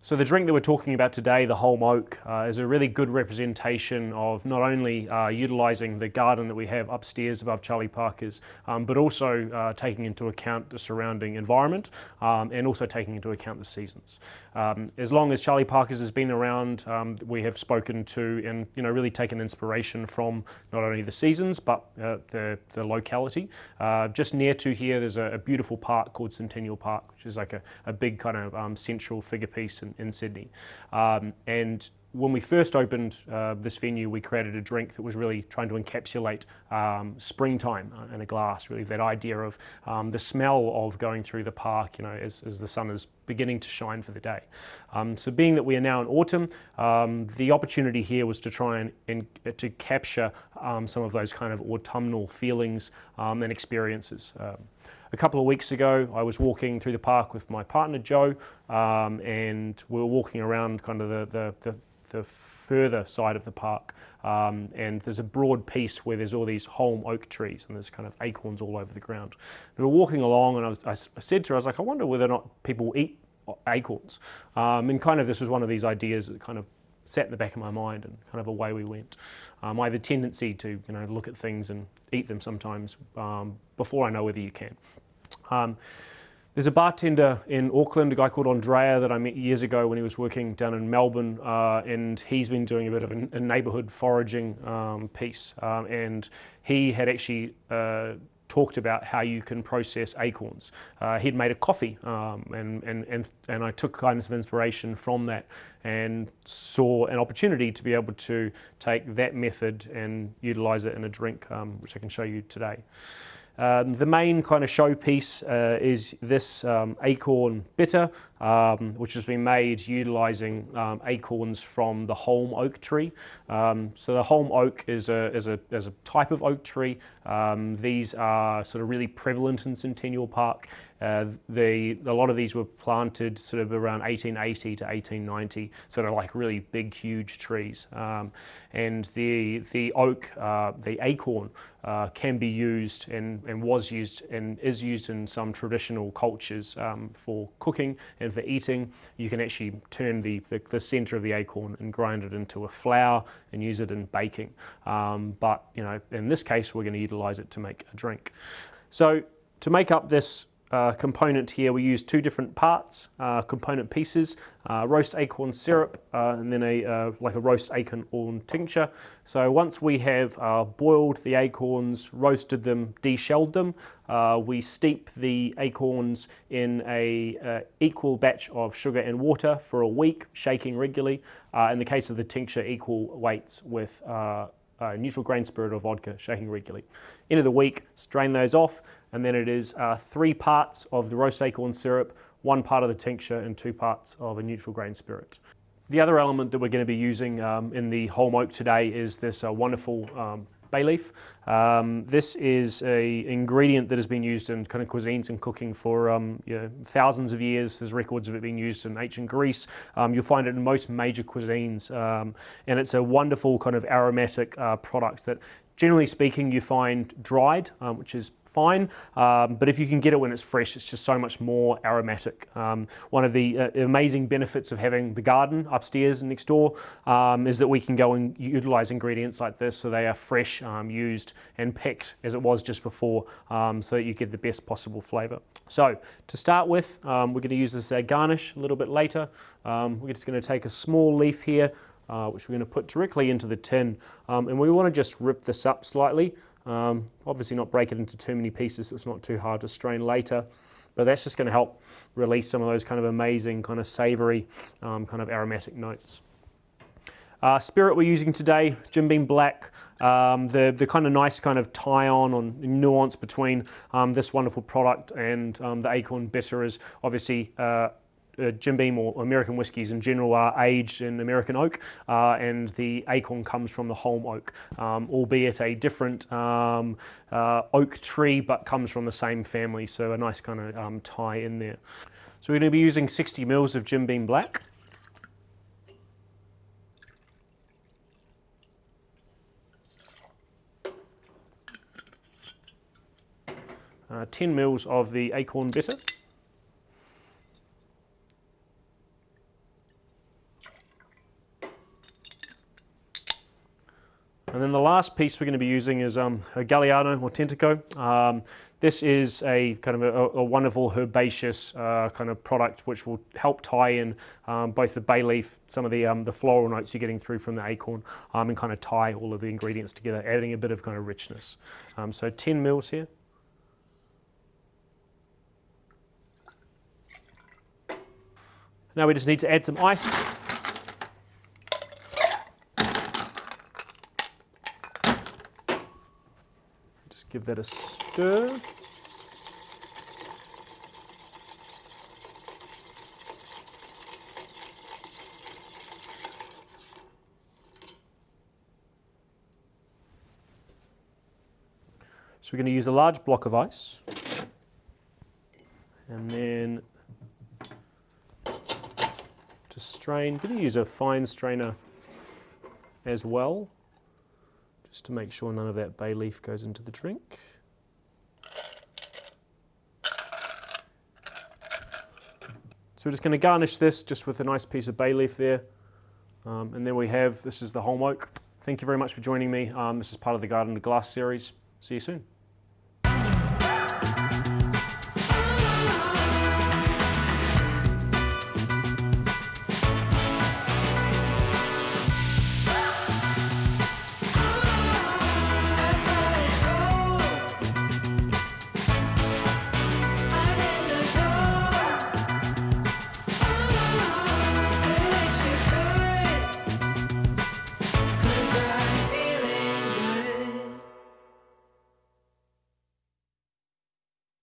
So the drink that we're talking about today, the Holm Oak, is a really good representation of not only utilising the garden that we have upstairs above Charlie Parker's, but also taking into account the surrounding environment and also taking into account the seasons. As long as Charlie Parker's has been around, we have spoken to and really taken inspiration from not only the seasons but the locality. Just near to here, there's a beautiful park called Centennial Park, which is like a big kind of central figure piece in Sydney. And when we first opened this venue, we created a drink that was really trying to encapsulate springtime in a glass, really that idea of the smell of going through the park, as the sun is beginning to shine for the day. So being that we are now in autumn, the opportunity here was to try and to capture some of those kind of autumnal feelings and experiences. A couple of weeks ago, I was walking through the park with my partner Joe, and we were walking around kind of the further side of the park, and there's a broad piece where there's all these Holm Oak trees and there's kind of acorns all over the ground. We were walking along, and I said to her, I was like, I wonder whether or not people eat acorns. And kind of this was one of these ideas that kind of sat in the back of my mind, and kind of away we went. I have a tendency to look at things and eat them sometimes before I know whether you can. There's a bartender in Auckland, a guy called Andrea, that I met years ago when he was working down in Melbourne, and he's been doing a bit of a neighbourhood foraging piece, and he had actually talked about how you can process acorns. He'd made a coffee, and I took kind of inspiration from that and saw an opportunity to be able to take that method and utilise it in a drink, which I can show you today. The main kind of showpiece is this Acorn Bitter, which has been made utilising acorns from the Holm Oak tree. So the Holm Oak is a type of oak tree. These are sort of really prevalent in Centennial Park. A lot of these were planted sort of around 1880 to 1890, sort of like really big, huge trees. And the oak, the acorn, can be used and was used and is used in some traditional cultures for cooking and for eating. You can actually turn the centre of the acorn and grind it into a flour and use it in baking. But in this case, we're going to utilise it to make a drink. So to make up this component here, we use two different parts, component pieces, roast acorn syrup, and then like a roast acorn tincture. So once we have boiled the acorns, roasted them, deshelled them, we steep the acorns in a equal batch of sugar and water for a week, shaking regularly. In the case of the tincture, equal weights with neutral grain spirit or vodka, shaking regularly. End of the week, strain those off, and then it is 3 parts of the roast acorn syrup, 1 part of the tincture, and 2 parts of a neutral grain spirit. The other element that we're going to be using in the Holm Oak today is this wonderful bay leaf. This is an ingredient that has been used in kind of cuisines and cooking for thousands of years. There's records of it being used in ancient Greece. You'll find it in most major cuisines, and it's a wonderful kind of aromatic product that, generally speaking, you find dried, which is fine, but if you can get it when it's fresh, it's just so much more aromatic. One of the amazing benefits of having the garden upstairs and next door is that we can go and utilise ingredients like this so they are fresh, used and picked as it was just before, so that you get the best possible flavour. So to start with, we're going to use this garnish a little bit later. We're just going to take a small leaf here, which we're going to put directly into the tin, and we want to just rip this up slightly. Obviously not break it into too many pieces so it's not too hard to strain later, but that's just going to help release some of those kind of amazing kind of savoury kind of aromatic notes. Spirit we're using today, Jim Beam Black. The kind of nice kind of tie-on or nuance between this wonderful product and the Acorn Bitter is obviously Jim Beam or American whiskies in general are aged in American oak, and the acorn comes from the Holm Oak, albeit a different oak tree, but comes from the same family, so a nice kind of tie in there. So we're going to be using 60 mils of Jim Beam Black. 10 mils of the Acorn Bitter. And then the last piece we're going to be using is a Galliano L'Autentico. This is a kind of a wonderful herbaceous kind of product which will help tie in both the bay leaf, some of the floral notes you're getting through from the acorn, and kind of tie all of the ingredients together, adding a bit of kind of richness. So 10 mils here. Now we just need to add some ice. Give that a stir. So we're going to use a large block of ice, and then to strain, I'm going to use a fine strainer as well, just to make sure none of that bay leaf goes into the drink. So we're just going to garnish this just with a nice piece of bay leaf there. And then we have, this is the Holm Oak. Thank you very much for joining me. This is part of the Garden to Glass series. See you soon.